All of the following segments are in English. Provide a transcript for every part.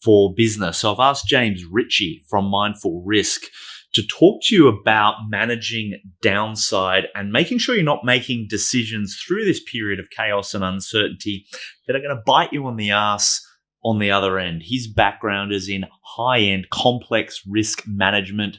for business. So I've asked James Ritchie from Mindful Risk to talk to you about managing downside and making sure you're not making decisions through this period of chaos and uncertainty that are going to bite you on the ass on the other end. His background is in high-end, complex risk management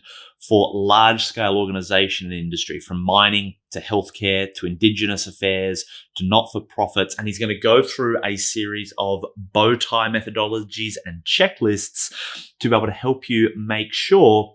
for large-scale organization and industry, from mining to healthcare to indigenous affairs to not-for-profits. And he's going to go through a series of bow tie methodologies and checklists to be able to help you make sure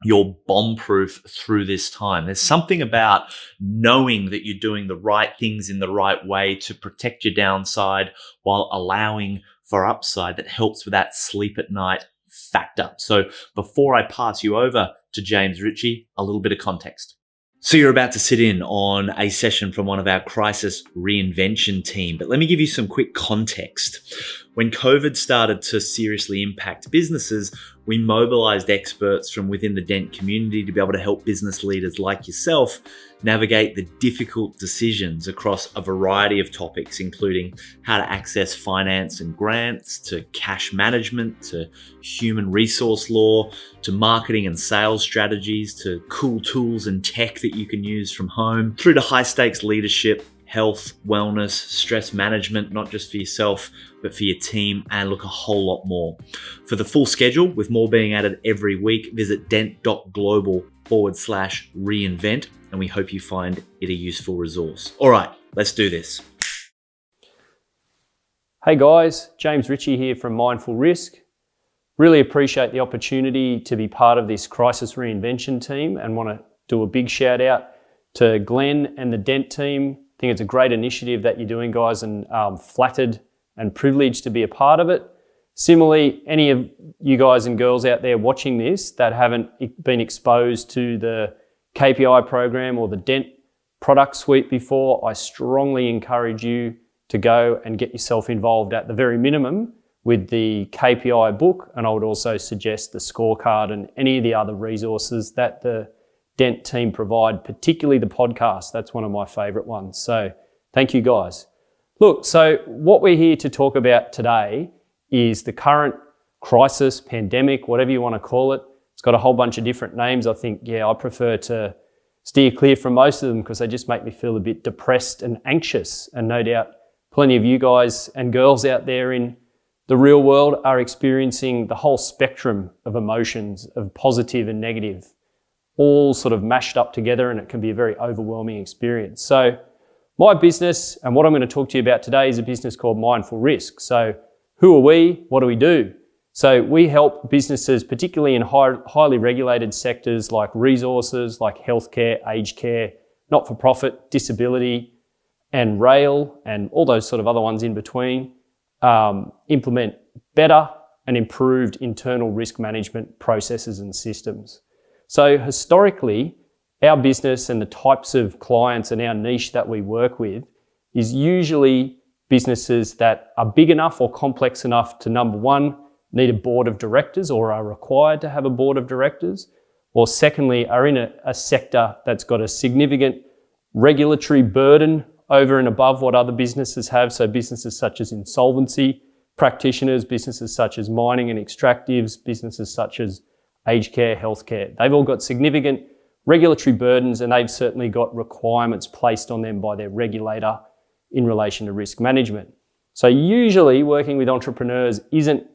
you're bomb-proof through this time. There's something about knowing that you're doing the right things in the right way to protect your downside while allowing for upside that helps with that sleep at night factor. So before I pass you over to James Ritchie, a little bit of context. So you're about to sit in on a session from one of our crisis reinvention team, but let me give you some quick context. When COVID started to seriously impact businesses, we mobilized experts from within the Dent community to be able to help business leaders like yourself navigate the difficult decisions across a variety of topics, including how to access finance and grants, to cash management, to human resource law, to marketing and sales strategies, to cool tools and tech that you can use from home, through to high stakes leadership, health, wellness, stress management, not just for yourself, but for your team, and look, a whole lot more. For the full schedule, with more being added every week, visit dent.global/reinvent, and we hope you find it a useful resource. All right, let's do this. Hey guys, James Ritchie here from Mindful Risk. Really appreciate the opportunity to be part of this crisis reinvention team, and want to do a big shout out to Glenn and the Dent team. I think it's a great initiative that you're doing, guys, and flattered and privileged to be a part of it. Similarly, any of you guys and girls out there watching this that haven't been exposed to the KPI program or the Dent product suite before, I strongly encourage you to go and get yourself involved at the very minimum with the KPI book. And I would also suggest the scorecard and any of the other resources that the Dent team provide, particularly the podcast. That's one of my favorite ones. So thank you guys. Look, so what we're here to talk about today is the current crisis, pandemic, whatever you want to call it. It's got a whole bunch of different names. I think, I prefer to steer clear from most of them because they just make me feel a bit depressed and anxious. And no doubt plenty of you guys and girls out there in the real world are experiencing the whole spectrum of emotions, of positive and negative, all sort of mashed up together, and it can be a very overwhelming experience. So my business and what I'm going to talk to you about today is a business called Mindful Risk. So who are we? What do we do? So we help businesses, particularly in highly regulated sectors like resources, like healthcare, aged care, not-for-profit, disability, and rail, and all those sort of other ones in between, implement better and improved internal risk management processes and systems. So historically, our business and the types of clients and our niche that we work with is usually businesses that are big enough or complex enough to, number one, need a board of directors or are required to have a board of directors, or secondly, are in a sector that's got a significant regulatory burden over and above what other businesses have. So businesses such as insolvency practitioners, businesses such as mining and extractives, businesses such as aged care, healthcare. They've all got significant regulatory burdens, and they've certainly got requirements placed on them by their regulator in relation to risk management. So usually working with entrepreneurs isn't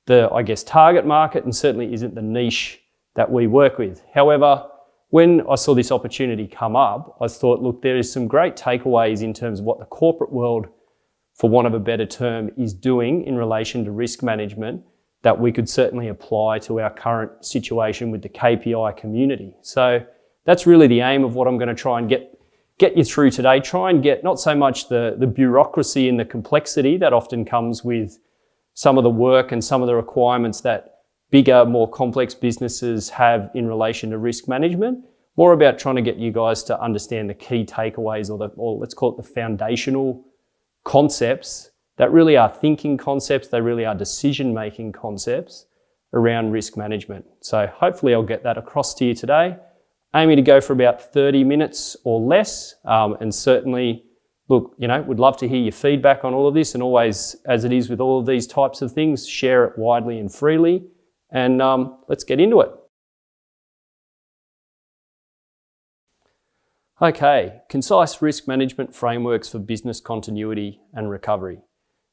the, target market, and certainly isn't the niche that we work with. However, when I saw this opportunity come up, I thought, look, there is some great takeaways in terms of what the corporate world, for want of a better term, is doing in relation to risk management that we could certainly apply to our current situation with the KPI community. So that's really the aim of what I'm going to try and get you through today. Try and get not so much the bureaucracy and the complexity that often comes with some of the work and some of the requirements that bigger, more complex businesses have in relation to risk management. More about trying to get you guys to understand the key takeaways, or let's call it the foundational concepts that really are thinking concepts, they really are decision-making concepts around risk management. So hopefully I'll get that across to you today. Aiming to go for about 30 minutes or less, and certainly look, would love to hear your feedback on all of this, and always, as it is with all of these types of things, share it widely and freely, and let's get into it. Okay, concise risk management frameworks for business continuity and recovery.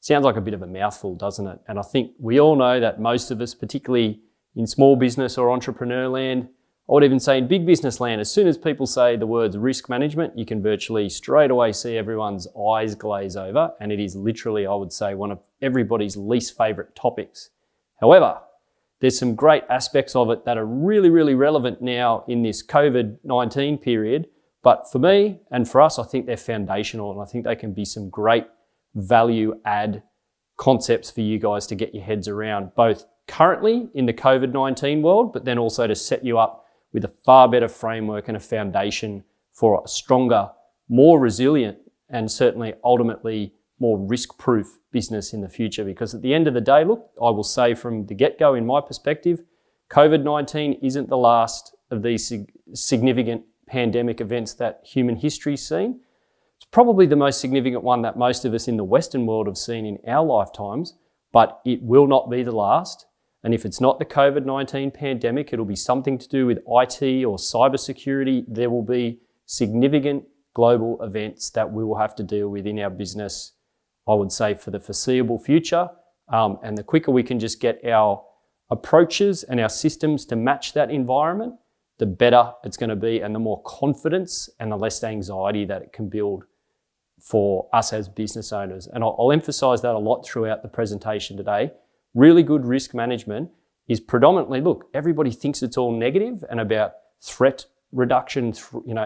Sounds like a bit of a mouthful, doesn't it? And I think we all know that most of us, particularly in small business or entrepreneur land, I would even say in big business land, as soon as people say the words risk management, you can virtually straight away see everyone's eyes glaze over, and it is literally, I would say, one of everybody's least favourite topics. However, there's some great aspects of it that are really, really relevant now in this COVID-19 period. But for me and for us, I think they're foundational, and I think they can be some great value add concepts for you guys to get your heads around, both currently in the COVID-19 world, but then also to set you up with a far better framework and a foundation for a stronger, more resilient, and certainly ultimately more risk-proof business in the future. Because at the end of the day, look, I will say from the get-go in my perspective, COVID-19 isn't the last of these significant pandemic events that human history's seen. It's probably the most significant one that most of us in the Western world have seen in our lifetimes, but it will not be the last. And if it's not the COVID-19 pandemic, it'll be something to do with IT or cybersecurity. There will be significant global events that we will have to deal with in our business, I would say, for the foreseeable future. And the quicker we can just get our approaches and our systems to match that environment, the better it's going to be, and the more confidence and the less anxiety that it can build for us as business owners. And I'll emphasize that a lot throughout the presentation today. Really good risk management is predominantly, look, everybody thinks it's all negative and about threat reduction,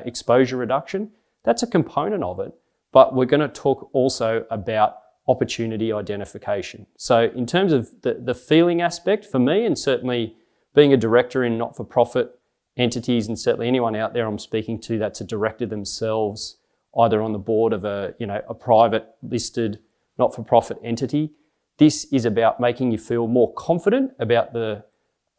exposure reduction. That's a component of it, but we're going to talk also about opportunity identification. So in terms of the feeling aspect for me, and certainly being a director in not-for-profit entities, and certainly anyone out there I'm speaking to that's a director themselves, either on the board of a private listed not-for-profit entity, this is about making you feel more confident about the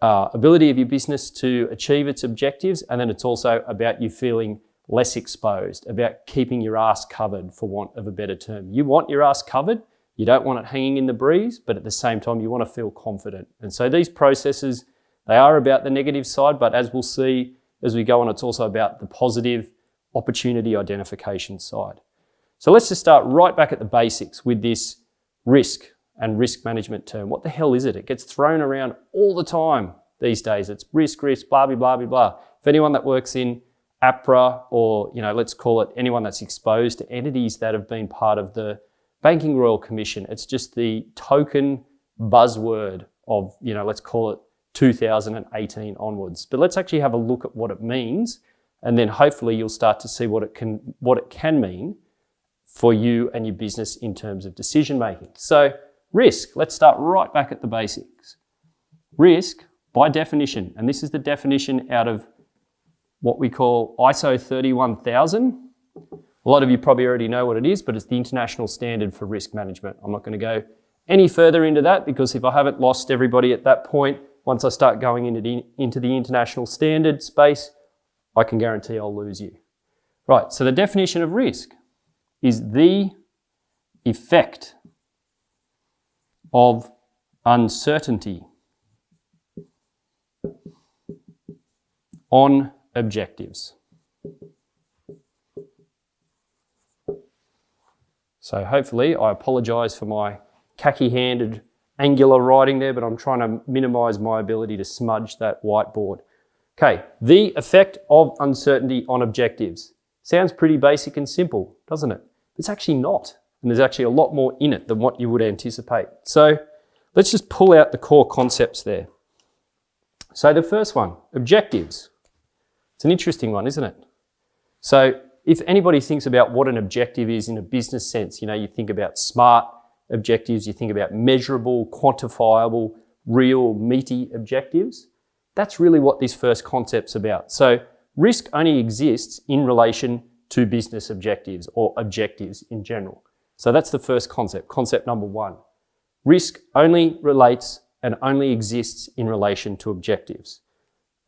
ability of your business to achieve its objectives, and then it's also about you feeling less exposed, about keeping your ass covered, for want of a better term. You want your ass covered, you don't want it hanging in the breeze, but at the same time you want to feel confident. And so these processes, they are about the negative side, but as we'll see as we go on, it's also about the positive opportunity identification side. So let's just start right back at the basics with this risk and risk management term. What the hell is it? It gets thrown around all the time these days. It's risk, blah, blah, blah, blah, blah. If anyone that works in APRA or, let's call it anyone that's exposed to entities that have been part of the Banking Royal Commission, it's just the token buzzword of, let's call it 2018 onwards. But let's actually have a look at what it means, and then hopefully you'll start to see what it can mean for you and your business in terms of decision making. So risk, let's start right back at the basics. Risk, by definition, and this is the definition out of what we call ISO 31000. A lot of you probably already know what it is, but it's the international standard for risk management. I'm not going to go any further into that, because if I haven't lost everybody at that point, once I start going into the international standard space, I can guarantee I'll lose you. Right, so the definition of risk is the effect of uncertainty on objectives. So hopefully, I apologise for my khaki-handed angular writing there, but I'm trying to minimise my ability to smudge that whiteboard. Okay, the effect of uncertainty on objectives. Sounds pretty basic and simple, doesn't it? It's actually not, and there's actually a lot more in it than what you would anticipate. So let's just pull out the core concepts there. So the first one, objectives. It's an interesting one, isn't it? So if anybody thinks about what an objective is in a business sense, you think about SMART objectives, you think about measurable, quantifiable, real, meaty objectives. That's really what this first concept's about. So risk only exists in relation to business objectives or objectives in general. So that's the first concept, concept number one. Risk only relates and only exists in relation to objectives.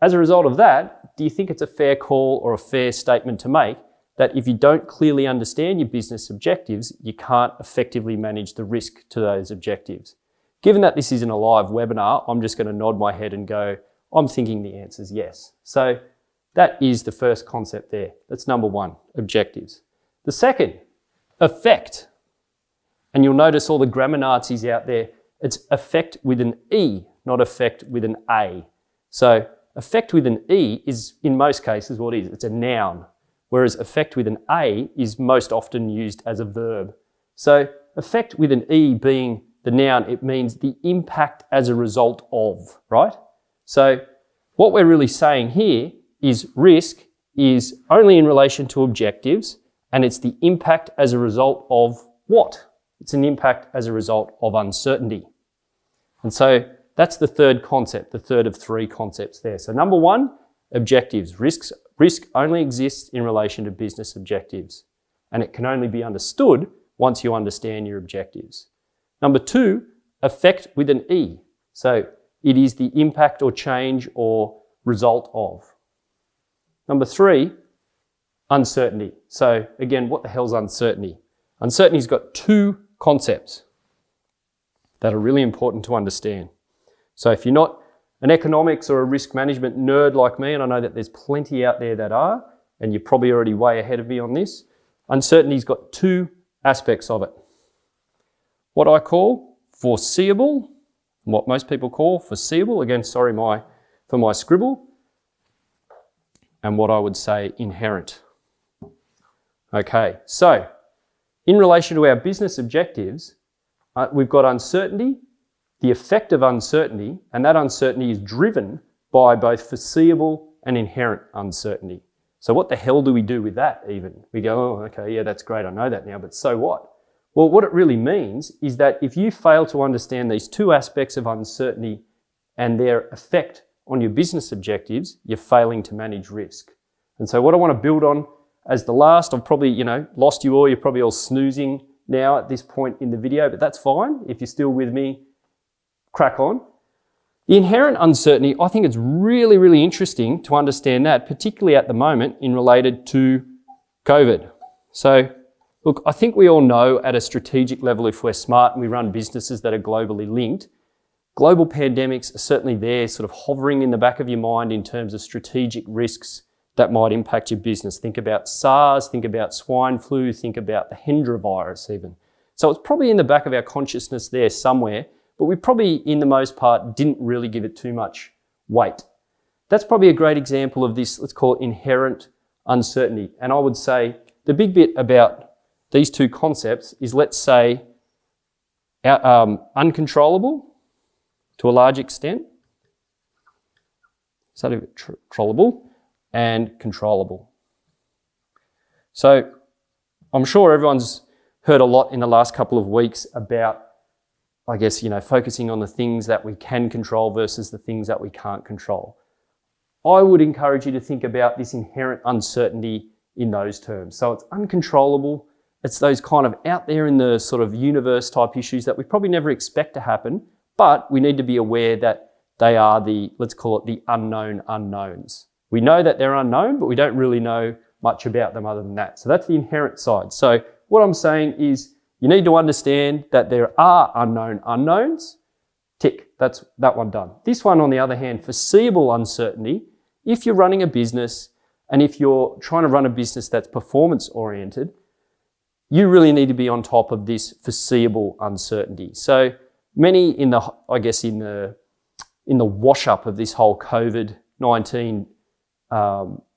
As a result of that, do you think it's a fair call or a fair statement to make that if you don't clearly understand your business objectives, you can't effectively manage the risk to those objectives. Given that this isn't a live webinar, I'm just going to nod my head and go, I'm thinking the answer is yes. So that is the first concept there. That's number one, objectives. The second, effect. And you'll notice all the grammar Nazis out there, it's effect with an E, not effect with an A. So effect with an E is, in most cases, what it is? It's a noun. Whereas effect with an A is most often used as a verb. So effect with an E being the noun, it means the impact as a result of, right? So what we're really saying here is risk is only in relation to objectives, and it's the impact as a result of what? It's an impact as a result of uncertainty. And so that's the third concept, the third of three concepts there. So number one, objectives. Risk only exists in relation to business objectives, and it can only be understood once you understand your objectives. Number two, effect with an E. So it is the impact or change or result of. Number three, uncertainty. So again, what the hell's uncertainty? Uncertainty's got two concepts that are really important to understand. So if you're not an economics or a risk management nerd like me, and I know that there's plenty out there that are, and you're probably already way ahead of me on this, uncertainty's got two aspects of it. What I call foreseeable, what most people call foreseeable, again, sorry for my scribble, and what I would say inherent. Okay, so in relation to our business objectives, we've got uncertainty, the effect of uncertainty, and that uncertainty is driven by both foreseeable and inherent uncertainty. So what the hell do we do with that even? We go, oh, okay, yeah, that's great, I know that now, but so what? Well, what it really means is that if you fail to understand these two aspects of uncertainty and their effect on your business objectives, you're failing to manage risk. And so what I want to build on as the last, I've probably, lost you all, you're probably all snoozing now at this point in the video, but that's fine. If you're still with me, crack on. The inherent uncertainty, I think it's really, really interesting to understand that, particularly at the moment in related to COVID. So look, I think we all know at a strategic level, if we're smart and we run businesses that are globally linked, global pandemics are certainly there sort of hovering in the back of your mind in terms of strategic risks that might impact your business. Think about SARS, think about swine flu, think about the Hendra virus even. So it's probably in the back of our consciousness there somewhere, but we probably, in the most part, didn't really give it too much weight. That's probably a great example of this, let's call it inherent uncertainty. And I would say the big bit about these two concepts is, let's say, uncontrollable to a large extent, controllable, and controllable. So I'm sure everyone's heard a lot in the last couple of weeks about, I guess, focusing on the things that we can control versus the things that we can't control. I would encourage you to think about this inherent uncertainty in those terms. So it's uncontrollable. It's those kind of out there in the sort of universe type issues that we probably never expect to happen, but we need to be aware that they are the, let's call it the unknown unknowns. We know that they're unknown, but we don't really know much about them other than that. So that's the inherent side. So what I'm saying is you need to understand that there are unknown unknowns. Tick, that's that one done. This one, on the other hand, foreseeable uncertainty. If you're running a business and if you're trying to run a business that's performance oriented, you really need to be on top of this foreseeable uncertainty. So many in the wash up of this whole COVID-19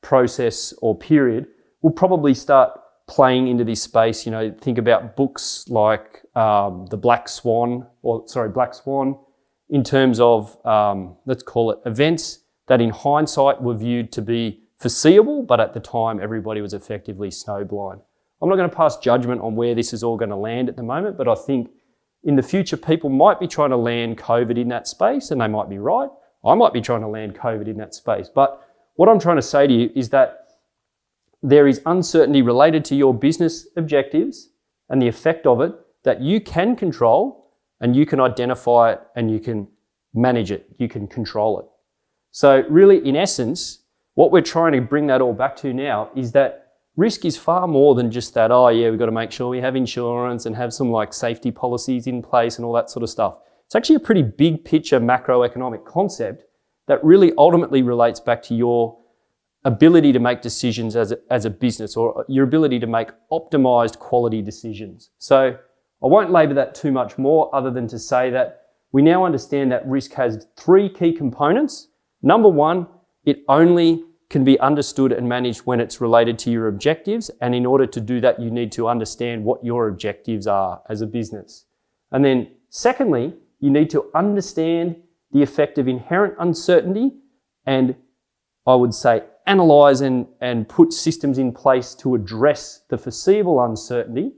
process or period will probably start playing into this space. Think about books like Black Swan, in terms of, let's call it events that in hindsight were viewed to be foreseeable, but at the time everybody was effectively snowblind. I'm not going to pass judgment on where this is all going to land at the moment, but I think in the future people might be trying to land COVID in that space, and they might be right. I might be trying to land COVID in that space. But what I'm trying to say to you is that there is uncertainty related to your business objectives and the effect of it that you can control, and you can identify it, and you can manage it, you can control it. So really, in essence, what we're trying to bring that all back to now is that risk is far more than just that, oh yeah, we've got to make sure we have insurance and have some like safety policies in place and all that sort of stuff. It's actually a pretty big picture macroeconomic concept that really ultimately relates back to your ability to make decisions as a business, or your ability to make optimized quality decisions. So I won't labor that too much more, other than to say that we now understand that risk has three key components. Number one, it only can be understood and managed when it's related to your objectives. And in order to do that, you need to understand what your objectives are as a business. And then secondly, you need to understand the effect of inherent uncertainty, and I would say analyze and put systems in place to address the foreseeable uncertainty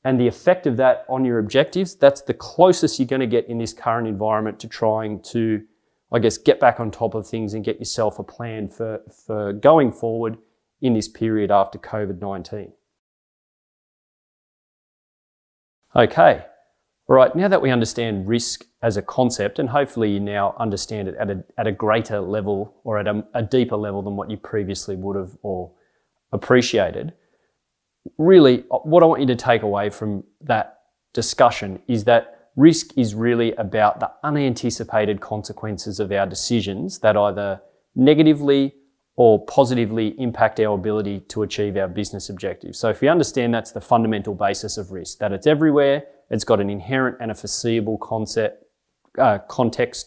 and the effect of that on your objectives. That's the closest you're going to get in this current environment to trying to, I guess, get back on top of things and get yourself a plan for going forward in this period after COVID-19. Okay. All right, now that we understand risk as a concept, and hopefully you now understand it at a greater level, or at a deeper level than what you previously would have or appreciated, really what I want you to take away from that discussion is that risk is really about the unanticipated consequences of our decisions that either negatively or positively impact our ability to achieve our business objectives. So if we understand that's the fundamental basis of risk, that it's everywhere, it's got an inherent and a foreseeable context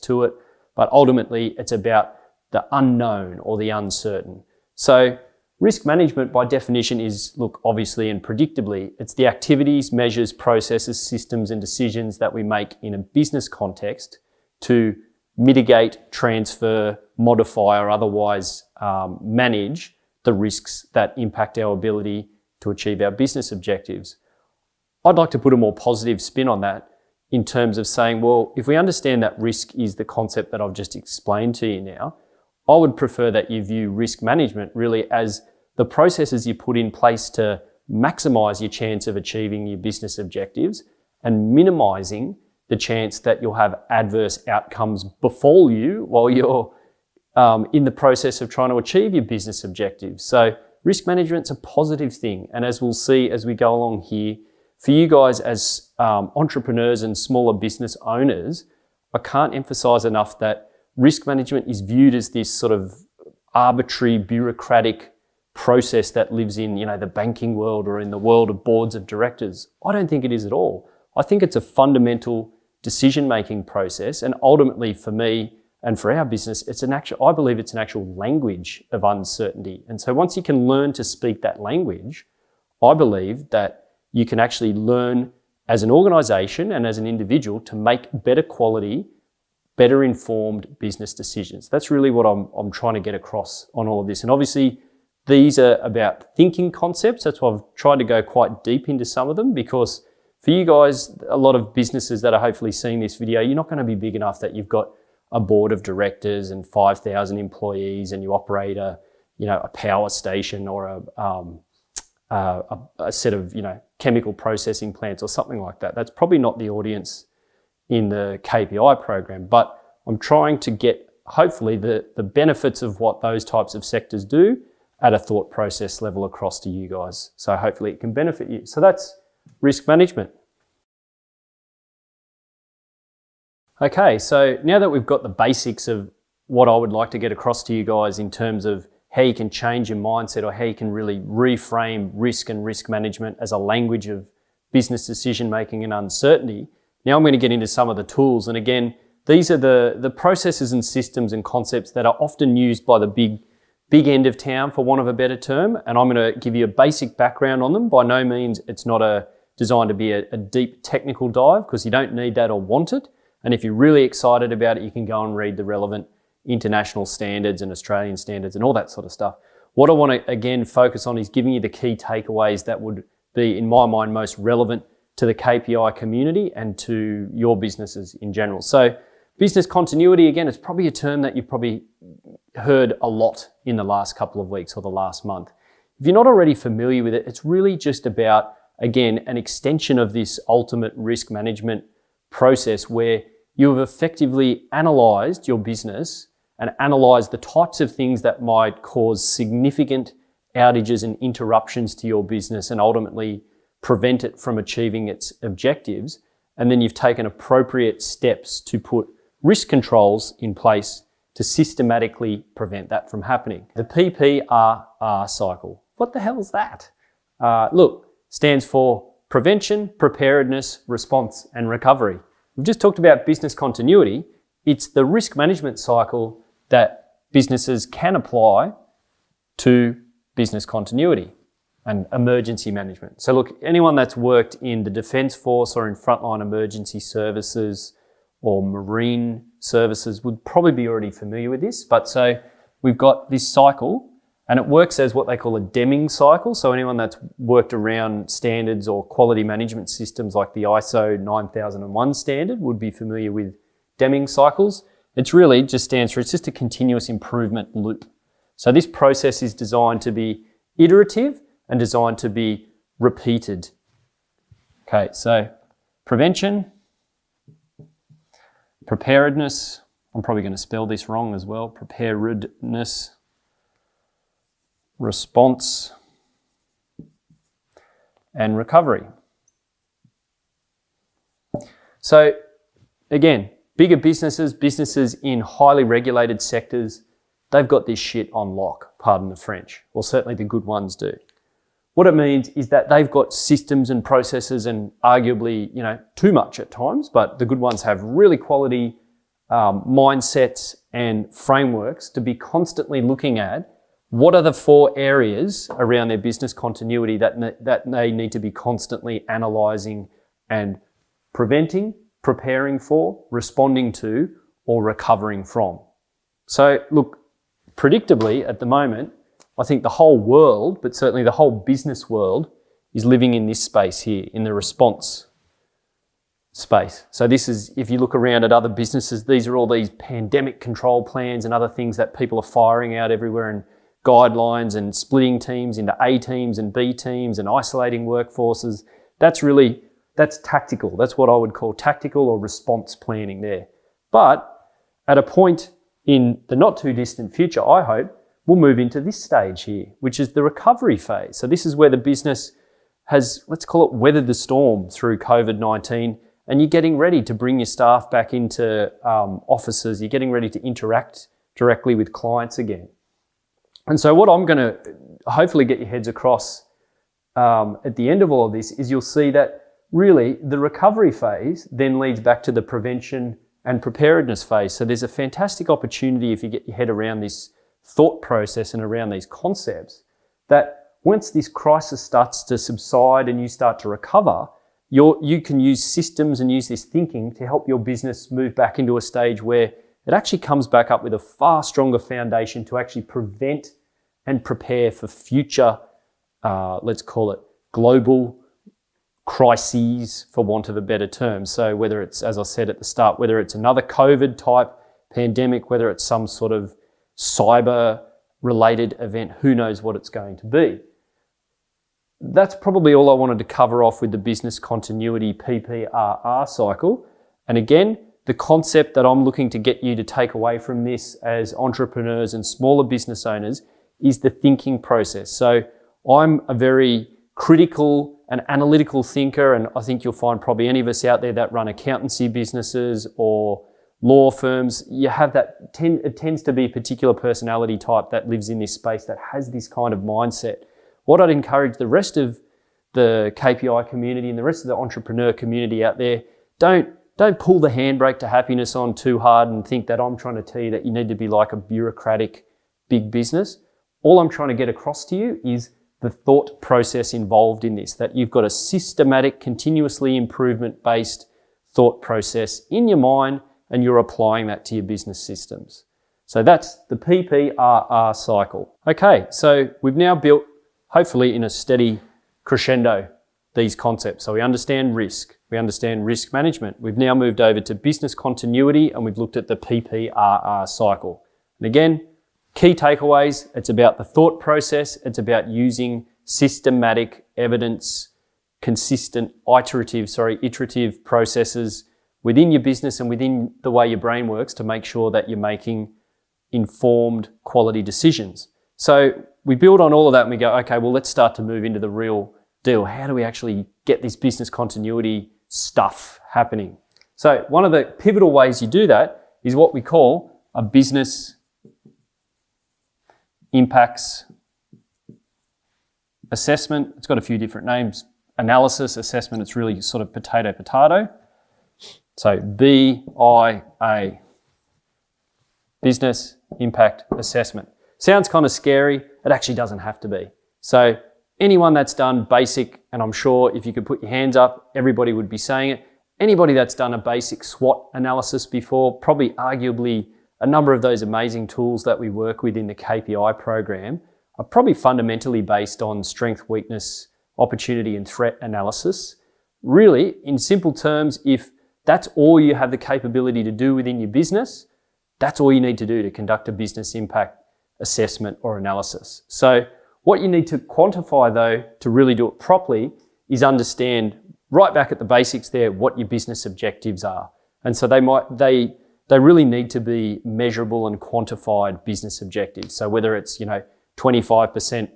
to it, but ultimately it's about the unknown or the uncertain. So risk management by definition is, look, obviously and predictably, it's the activities, measures, processes, systems and decisions that we make in a business context to mitigate, transfer, modify or otherwise manage the risks that impact our ability to achieve our business objectives. I'd like to put a more positive spin on that in terms of saying, well, if we understand that risk is the concept that I've just explained to you now, I would prefer that you view risk management really as the processes you put in place to maximize your chance of achieving your business objectives and minimizing the chance that you'll have adverse outcomes befall you while you're in the process of trying to achieve your business objectives. So risk management's a positive thing. And as we'll see as we go along here, for you guys as entrepreneurs and smaller business owners, I can't emphasize enough that risk management is viewed as this sort of arbitrary bureaucratic process that lives in, the banking world or in the world of boards of directors. I don't think it is at all. I think it's a fundamental decision-making process, and ultimately for me and for our business, I believe it's an actual language of uncertainty. And so once you can learn to speak that language, I believe that you can actually learn as an organization and as an individual to make better quality, better informed business decisions. That's really what I'm trying to get across on all of this. And obviously, these are about thinking concepts. That's why I've tried to go quite deep into some of them, because for you guys, a lot of businesses that are hopefully seeing this video, you're not going to be big enough that you've got a board of directors and 5,000 employees and you operate a power station or a set of, chemical processing plants or something like that. That's probably not the audience in the KPI program, but I'm trying to get, hopefully, the benefits of what those types of sectors do at a thought process level across to you guys. So hopefully it can benefit you. So that's risk management. Okay, so now that we've got the basics of what I would like to get across to you guys in terms of how you can change your mindset or how you can really reframe risk and risk management as a language of business decision making and uncertainty, now I'm going to get into some of the tools. And again, these are the processes and systems and concepts that are often used by the big end of town, for want of a better term. And I'm going to give you a basic background on them. By no means it's not designed to be a deep technical dive, because you don't need that or want it. And if you're really excited about it, you can go and read the relevant international standards and Australian standards and all that sort of stuff. What I want to, again, focus on is giving you the key takeaways that would be, in my mind, most relevant to the KPI community and to your businesses in general. So business continuity, again, it's probably a term that you've probably heard a lot in the last couple of weeks or the last month. If you're not already familiar with it, it's really just about, again, an extension of this ultimate risk management process where you have effectively analysed your business and analysed the types of things that might cause significant outages and interruptions to your business and ultimately prevent it from achieving its objectives. And then you've taken appropriate steps to put risk controls in place to systematically prevent that from happening. The PPRR cycle. What the hell is that? Stands for prevention, preparedness, response, and recovery. We've just talked about business continuity. It's the risk management cycle that businesses can apply to business continuity and emergency management. So look, anyone that's worked in the Defence Force or in frontline emergency services or marine services would probably be already familiar with this. But so we've got this cycle, and it works as what they call a Deming cycle. So anyone that's worked around standards or quality management systems like the ISO 9001 standard would be familiar with Deming cycles. It's really just stands for, it's just a continuous improvement loop. So this process is designed to be iterative and designed to be repeated. Okay, so prevention, preparedness, I'm probably going to spell this wrong as well, preparedness, response, and recovery. So again, bigger businesses in highly regulated sectors, they've got this shit on lock, pardon the French, or certainly the good ones do. What it means is that they've got systems and processes and arguably, too much at times, but the good ones have really quality mindsets and frameworks to be constantly looking at what are the 4 areas around their business continuity that they need to be constantly analysing and preventing, preparing for, responding to, or recovering from. So look, predictably at the moment, I think the whole world, but certainly the whole business world, is living in this space here, in the response space. So this is, if you look around at other businesses, these are all these pandemic control plans and other things that people are firing out everywhere, and guidelines and splitting teams into A teams and B teams and isolating workforces. That's tactical. That's what I would call tactical or response planning there. But at a point in the not too distant future, I hope, we'll move into this stage here, which is the recovery phase. So this is where the business has, let's call it, weathered the storm through COVID-19, and you're getting ready to bring your staff back into offices. You're getting ready to interact directly with clients again. And so what I'm going to hopefully get your heads across at the end of all of this is you'll see that really the recovery phase then leads back to the prevention and preparedness phase. So there's a fantastic opportunity if you get your head around this thought process and around these concepts, that once this crisis starts to subside and you start to recover, you can use systems and use this thinking to help your business move back into a stage where it actually comes back up with a far stronger foundation to actually prevent and prepare for future, let's call it, global crises, for want of a better term. So whether it's, as I said at the start, whether it's another COVID type pandemic, whether it's some sort of cyber related event, who knows what it's going to be. That's probably all I wanted to cover off with the business continuity PPRR cycle. And again, the concept that I'm looking to get you to take away from this as entrepreneurs and smaller business owners is the thinking process. So I'm a very critical and analytical thinker, and I think you'll find probably any of us out there that run accountancy businesses or law firms, you have that, it tends to be a particular personality type that lives in this space that has this kind of mindset. What I'd encourage the rest of the KPI community and the rest of the entrepreneur community out there, don't pull the handbrake to happiness on too hard and think that I'm trying to tell you that you need to be like a bureaucratic big business. All I'm trying to get across to you is the thought process involved in this, that you've got a systematic, continuously improvement-based thought process in your mind, and you're applying that to your business systems. So that's the PPRR cycle. Okay, so we've now built, hopefully in a steady crescendo, these concepts. So we understand risk, we understand risk management. We've now moved over to business continuity, and we've looked at the PPRR cycle. And again, key takeaways, it's about the thought process, it's about using systematic evidence, consistent, iterative processes within your business and within the way your brain works to make sure that you're making informed quality decisions. So we build on all of that and we go, okay, well, let's start to move into the real deal. How do we actually get this business continuity stuff happening? So one of the pivotal ways you do that is what we call a business impacts assessment. It's got a few different names. Analysis, assessment, it's really sort of potato. So BIA, business impact assessment. Sounds kind of scary. It actually doesn't have to be. So anyone that's done basic, and I'm sure if you could put your hands up, everybody would be saying it. Anybody that's done a basic SWOT analysis before, probably arguably a number of those amazing tools that we work with in the KPI program are probably fundamentally based on strength, weakness, opportunity and threat analysis. Really, in simple terms, if that's all you have the capability to do within your business, that's all you need to do to conduct a business impact assessment or analysis. So what you need to quantify though, to really do it properly, is understand right back at the basics there what your business objectives are. And so they really need to be measurable and quantified business objectives. So whether it's 25%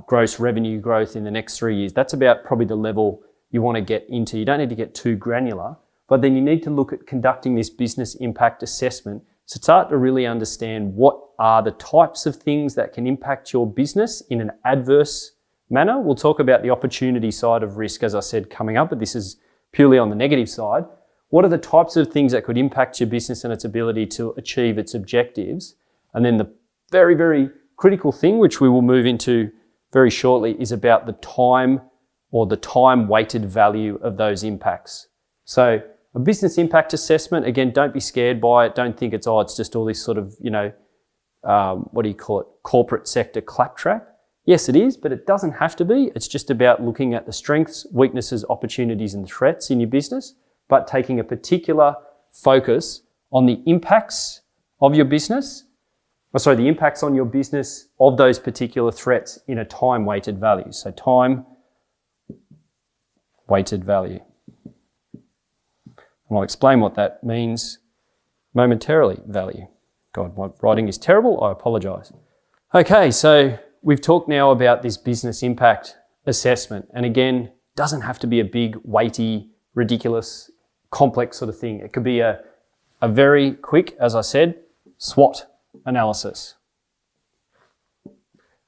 gross revenue growth in the next 3 years, that's about probably the level you want to get into. You don't need to get too granular, but then you need to look at conducting this business impact assessment to start to really understand what are the types of things that can impact your business in an adverse manner. We'll talk about the opportunity side of risk, as I said, coming up, but this is purely on the negative side. What are the types of things that could impact your business and its ability to achieve its objectives? And then the very, very critical thing, which we will move into very shortly, is about the time or the time-weighted value of those impacts. So a business impact assessment, again, don't be scared by it. Don't think it's just all this sort of, corporate sector claptrap. Yes, it is, but it doesn't have to be. It's just about looking at the strengths, weaknesses, opportunities, and threats in your business, but taking a particular focus on the impacts of your business, the impacts on your business of those particular threats in a time-weighted value. So time-weighted value. And I'll explain what that means momentarily. Value. God, my writing is terrible. I apologise. Okay, so we've talked now about this business impact assessment. And again, it doesn't have to be a big, weighty, ridiculous, complex sort of thing. It could be a very quick, as I said, SWOT analysis.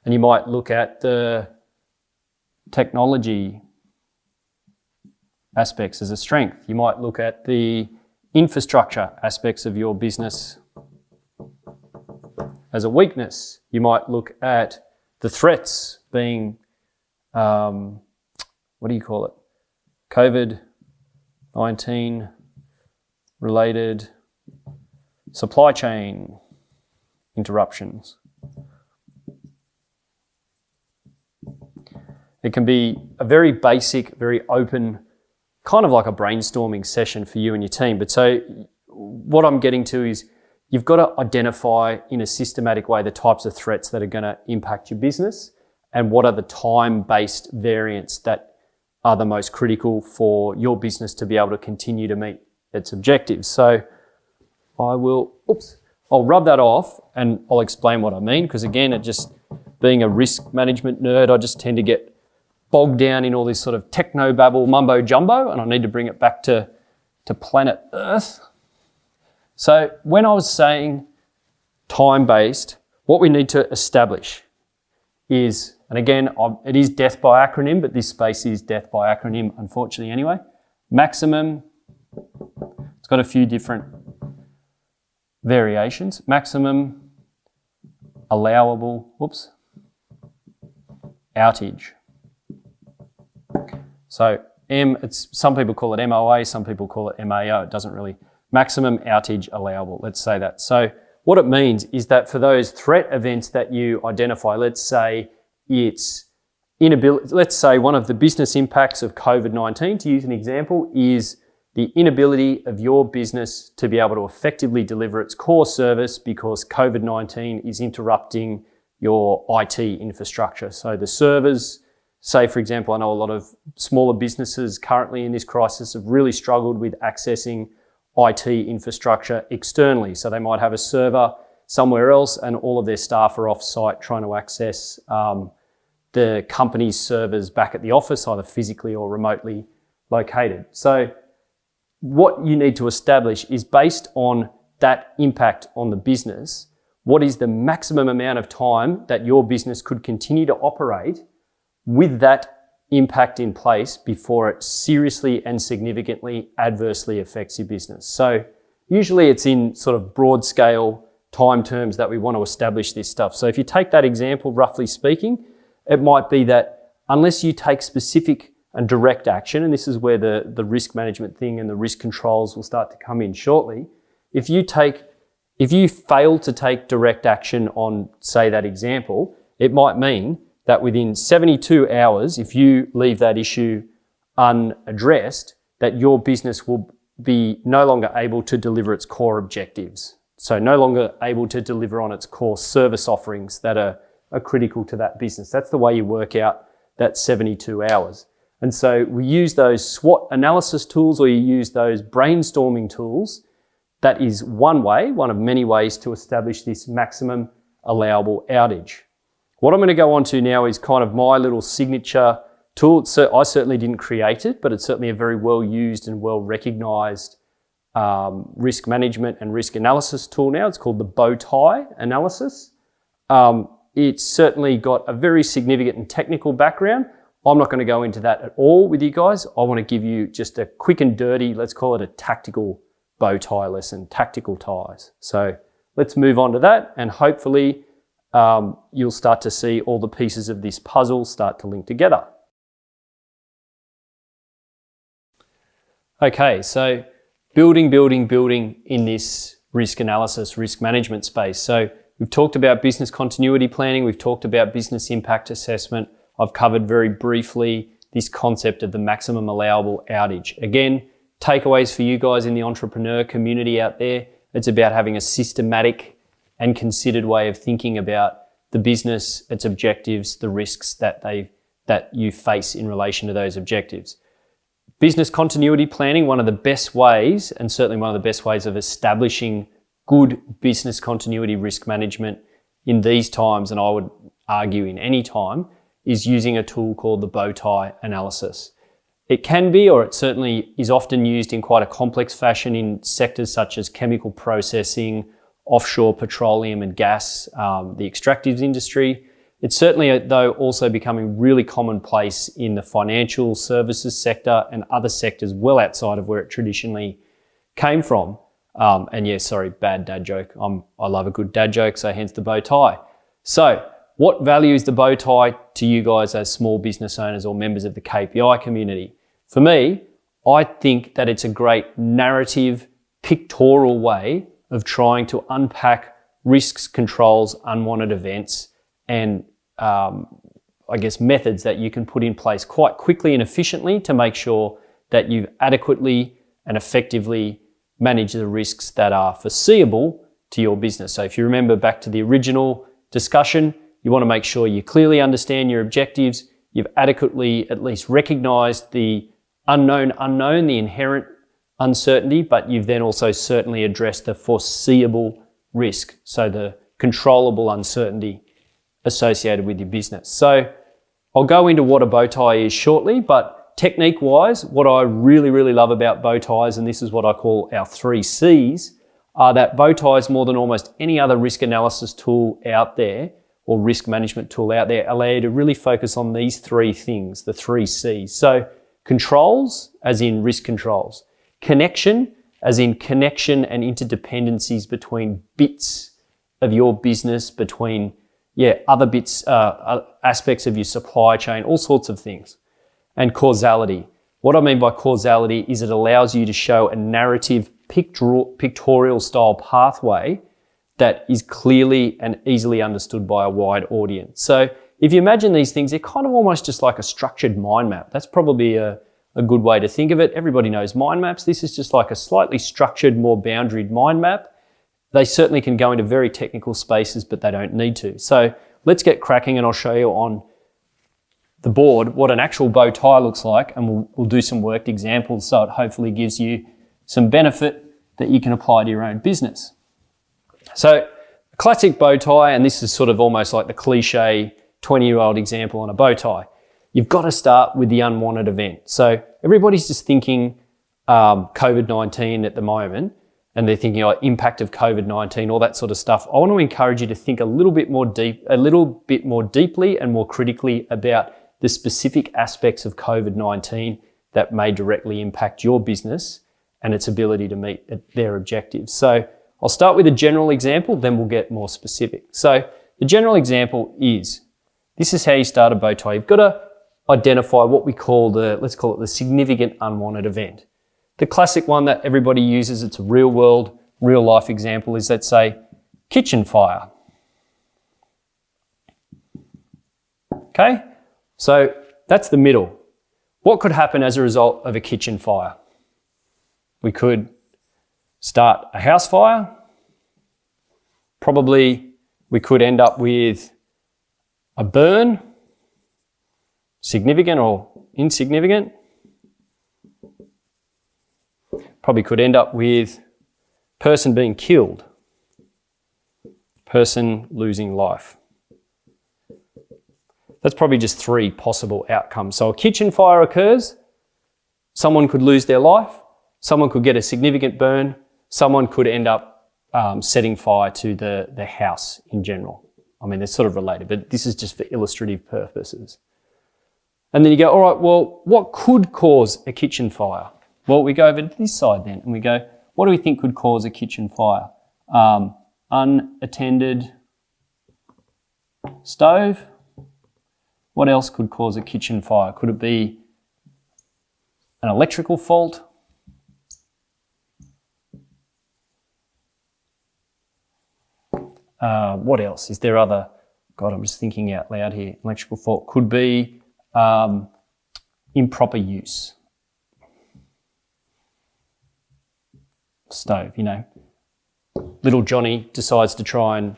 And you might look at the technology aspects as a strength. You might look at the infrastructure aspects of your business as a weakness. You might look at the threats being, COVID-19 related supply chain interruptions. It can be a very basic, very open, kind of like a brainstorming session for you and your team. But so what I'm getting to is you've got to identify in a systematic way the types of threats that are going to impact your business and what are the time-based variants that are the most critical for your business to be able to continue to meet its objectives. So I'll rub that off and I'll explain what I mean, because again, being a risk management nerd, I just tend to get bogged down in all this sort of techno-babble, mumbo-jumbo, and I need to bring it back to planet Earth. So when I was saying time-based, what we need to establish is, and again, it is death by acronym, but this space is death by acronym, unfortunately anyway. Maximum, it's got a few different variations. Maximum allowable, outage. So some people call it MOA, some people call it MAO. It doesn't really, maximum outage allowable, let's say that. So what it means is that for those threat events that you identify, let's say it's inability, let's say one of the business impacts of COVID-19, to use an example, is the inability of your business to be able to effectively deliver its core service because COVID-19 is interrupting your IT infrastructure. So the servers, say, for example, I know a lot of smaller businesses currently in this crisis have really struggled with accessing IT infrastructure externally. So they might have a server somewhere else and all of their staff are off site trying to access the company's servers back at the office, either physically or remotely located. So what you need to establish is, based on that impact on the business, what is the maximum amount of time that your business could continue to operate with that impact in place before it seriously and significantly adversely affects your business. So usually it's in sort of broad scale time terms that we want to establish this stuff. So if you take that example, roughly speaking, it might be that unless you take specific and direct action, and this is where the risk management thing and the risk controls will start to come in shortly. If you fail to take direct action on, say, that example, it might mean that within 72 hours, if you leave that issue unaddressed, that your business will be no longer able to deliver its core objectives. So no longer able to deliver on its core service offerings that are critical to that business. That's the way you work out that 72 hours. And so we use those SWOT analysis tools, or you use those brainstorming tools. That is one way, one of many ways to establish this maximum allowable outage. What I'm going to go on to now is kind of my little signature tool. So I certainly didn't create it, but it's certainly a very well used and well recognized risk management and risk analysis tool now. It's called the bow tie analysis. It's certainly got a very significant and technical background. I'm not going to go into that at all with you guys. I want to give you just a quick and dirty, let's call it a tactical bow tie lesson, tactical ties. So let's move on to that, and hopefully you'll start to see all the pieces of this puzzle start to link together. Okay, so building in this risk analysis, risk management space. So we've talked about business continuity planning. We've talked about business impact assessment. I've covered very briefly this concept of the maximum allowable outage. Again, takeaways for you guys in the entrepreneur community out there. It's about having a systematic and considered way of thinking about the business, its objectives, the risks that you face in relation to those objectives. Business continuity planning, one of the best ways, and certainly one of the best ways of establishing good business continuity risk management in these times, and I would argue in any time, is using a tool called the bow tie analysis. It can be, or it certainly is often used in quite a complex fashion in sectors such as chemical processing, offshore petroleum and gas, the extractives industry. It's certainly, though, also becoming really commonplace in the financial services sector and other sectors well outside of where it traditionally came from. And yeah, sorry, bad dad joke. I love a good dad joke, so hence the bow tie. So what value is the bow tie to you guys as small business owners or members of the KPI community? For me, I think that it's a great narrative, pictorial way of trying to unpack risks, controls, unwanted events, and I guess methods that you can put in place quite quickly and efficiently to make sure that you've adequately and effectively managed the risks that are foreseeable to your business. So if you remember back to the original discussion, you want to make sure you clearly understand your objectives, you've adequately at least recognized the unknown, the inherent uncertainty, but you've then also certainly addressed the foreseeable risk, so the controllable uncertainty associated with your business. So I'll go into what a bow tie is shortly, but technique-wise, what I really love about bow ties, and this is what I call our 3 C's, are that bow ties, more than almost any other risk analysis tool out there or risk management tool out there, allow you to really focus on these 3 things, the 3 C's. So controls, as in risk controls. Connection, as in connection and interdependencies between bits of your business, between other bits, aspects of your supply chain, all sorts of things. And causality. What I mean by causality is it allows you to show a narrative pictorial style pathway that is clearly and easily understood by a wide audience. So if you imagine these things, they're kind of almost just like a structured mind map. That's probably a good way to think of it. Everybody knows mind maps. This is just like a slightly structured, more boundaried mind map. They certainly can go into very technical spaces, but they don't need to. So let's get cracking, and I'll show you on the board what an actual bow tie looks like, and we'll do some worked examples so it hopefully gives you some benefit that you can apply to your own business. So a classic bow tie, and this is sort of almost like the cliche 20-year-old example on a bow tie. You've got to start with the unwanted event. So everybody's just thinking COVID-19 at the moment, and they're thinking impact of COVID-19, all that sort of stuff. I want to encourage you to think a little bit more deeply and more critically about the specific aspects of COVID-19 that may directly impact your business and its ability to meet their objectives. So I'll start with a general example, then we'll get more specific. So the general example is, this is how you start a bow tie. You've got to identify what we call let's call it the significant unwanted event. The classic one that everybody uses, it's a real world, real life example, is, let's say, kitchen fire. Okay, so that's the middle. What could happen as a result of a kitchen fire? We could start a house fire. Probably we could end up with a burn, significant or insignificant. Probably could end up with person being killed, person losing life. That's probably just 3 possible outcomes. So a kitchen fire occurs, someone could lose their life, someone could get a significant burn, someone could end up setting fire to the house in general. I mean, they're sort of related, but this is just for illustrative purposes. And then you go, all right, well, what could cause a kitchen fire? Well, we go over to this side then, and we go, what do we think could cause a kitchen fire? Unattended stove. What else could cause a kitchen fire? Could it be an electrical fault? What else? Is there other? God, I'm just thinking out loud here. Electrical fault could be improper use. Stove, little Johnny decides to try and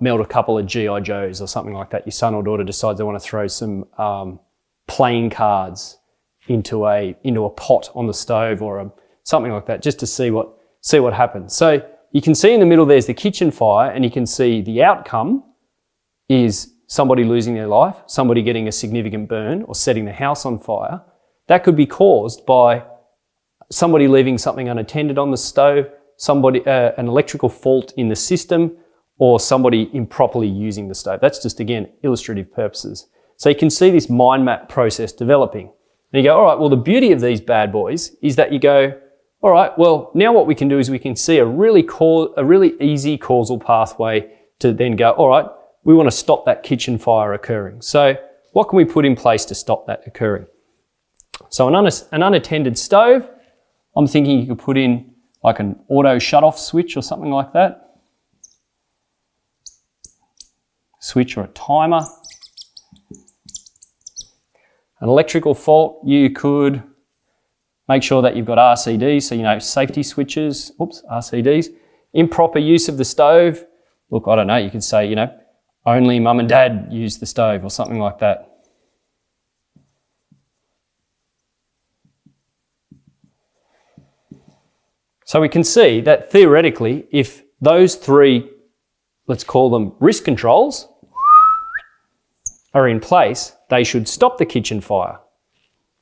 melt a couple of G.I. Joes or something like that. Your son or daughter decides they want to throw some playing cards into a pot on the stove or something like that, just to see what happens. So you can see in the middle there's the kitchen fire, and you can see the outcome is somebody losing their life, somebody getting a significant burn, or setting the house on fire. That could be caused by somebody leaving something unattended on the stove, an electrical fault in the system, or somebody improperly using the stove. That's just, again, illustrative purposes. So you can see this mind map process developing. And you go, all right, well, the beauty of these bad boys is that you go, all right, well, now what we can do is we can see a really easy causal pathway to then go, all right, we want to stop that kitchen fire occurring. So what can we put in place to stop that occurring? So an unattended stove, I'm thinking you could put in like an auto shut-off switch or something like that. Switch or a timer. An electrical fault, you could make sure that you've got RCDs, so safety switches, RCDs. Improper use of the stove, look, I don't know, you could say, only mum and dad use the stove or something like that. So we can see that theoretically, if those 3, let's call them risk controls, are in place, they should stop the kitchen fire.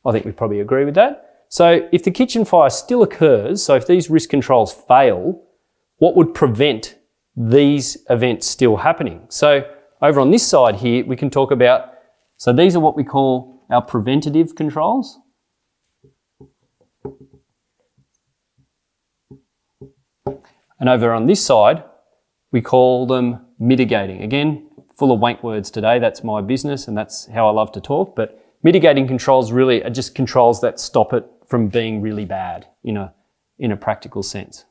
I think we probably agree with that. So if the kitchen fire still occurs, so if these risk controls fail, what would prevent these events still happening? So over on this side here, we can talk about, so these are what we call our preventative controls. And over on this side, we call them mitigating. Again, full of wank words today. That's my business and that's how I love to talk. But mitigating controls really are just controls that stop it from being really bad in a practical sense.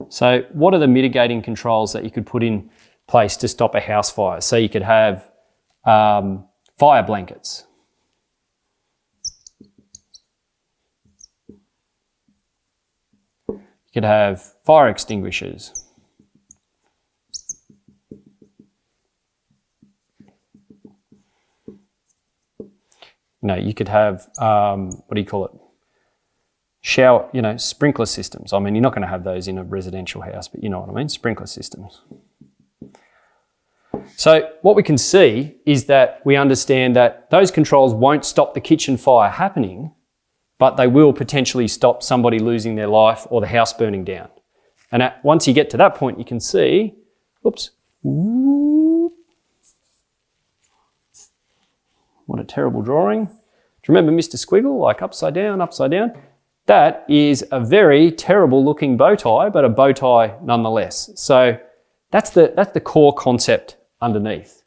So what are the mitigating controls that you could put in place to stop a house fire? So you could have fire blankets. You could have fire extinguishers. You could have, shower, sprinkler systems. I mean, you're not going to have those in a residential house, but you know what I mean, sprinkler systems. So what we can see is that we understand that those controls won't stop the kitchen fire happening, but they will potentially stop somebody losing their life or the house burning down. And once you get to that point, you can see, oops, what a terrible drawing. Do you remember Mr. Squiggle, like upside down, upside down? That is a very terrible looking bow tie, but a bow tie nonetheless. So that's the core concept underneath.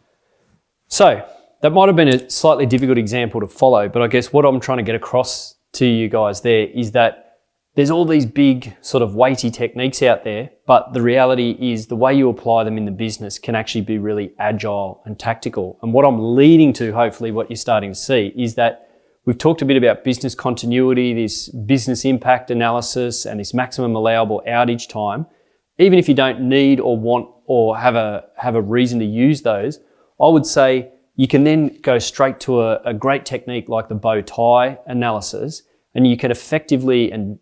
So that might have been a slightly difficult example to follow, but I guess what I'm trying to get across to you guys there is that there's all these big sort of weighty techniques out there, but the reality is the way you apply them in the business can actually be really agile and tactical. And what I'm leading to, hopefully what you're starting to see, is that we've talked a bit about business continuity, this business impact analysis, and this maximum allowable outage time. Even if you don't need or want or have a reason to use those, I would say you can then go straight to a great technique like the bow tie analysis, and you can effectively and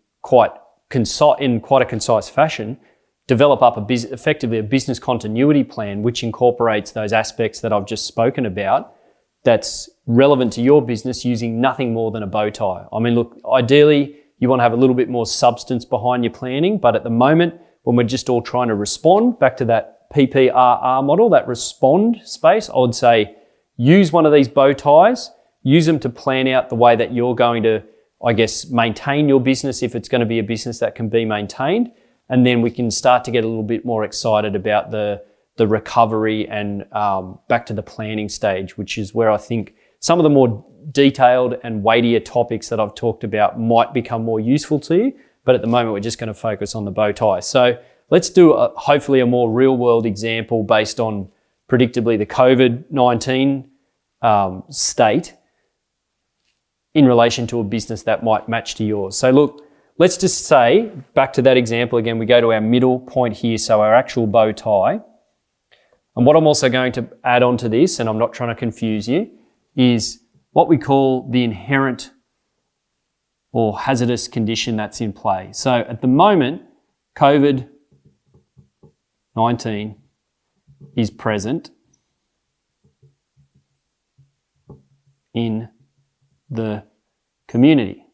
in quite a concise fashion, develop up effectively a business continuity plan which incorporates those aspects that I've just spoken about that's relevant to your business using nothing more than a bow tie. I mean, look, ideally you want to have a little bit more substance behind your planning, but at the moment when we're just all trying to respond, back to that PPRR model, that respond space, I would say use one of these bow ties, use them to plan out the way that you're going to, I guess, maintain your business if it's going to be a business that can be maintained. And then we can start to get a little bit more excited about the recovery and back to the planning stage, which is where I think some of the more detailed and weightier topics that I've talked about might become more useful to you. But at the moment, we're just going to focus on the bow tie. So let's do hopefully a more real world example based on predictably the COVID-19 state in relation to a business that might match to yours. So look, let's just say, back to that example again, we go to our middle point here, so our actual bow tie. And what I'm also going to add on to this, and I'm not trying to confuse you, is what we call the inherent or hazardous condition that's in play. So at the moment, COVID-19 is present in the community.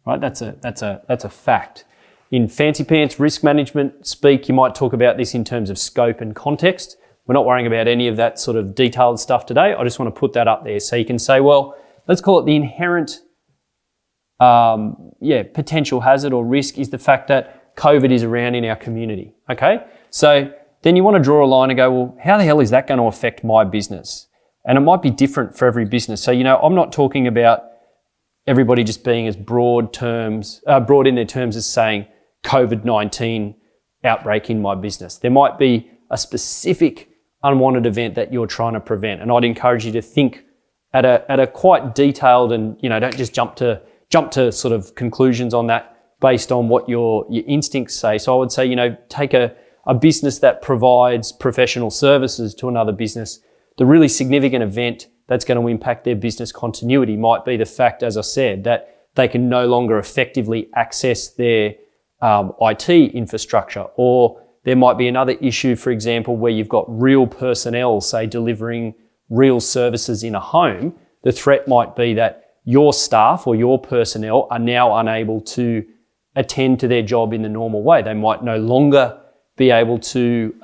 Right? That's a fact. In fancy pants risk management speak, you might talk about this in terms of scope and context. We're not worrying about any of that sort of detailed stuff today. I just want to put that up there so you can say, well, let's call it the inherent potential hazard or risk is the fact that COVID is around in our community. Okay? So then you want to draw a line and go, well, how the hell is that going to affect my business? And it might be different for every business. So, I'm not talking about everybody just being as broad in their terms as saying COVID-19 outbreak in my business. There might be a specific unwanted event that you're trying to prevent. And I'd encourage you to think at a quite detailed and, don't just jump to sort of conclusions on that based on what your instincts say. So I would say, take a business that provides professional services to another business. The really significant event that's going to impact their business continuity might be the fact, as I said, that they can no longer effectively access their IT infrastructure. Or there might be another issue, for example, where you've got real personnel, say, delivering real services in a home. The threat might be that your staff or your personnel are now unable to attend to their job in the normal way. They might no longer be able to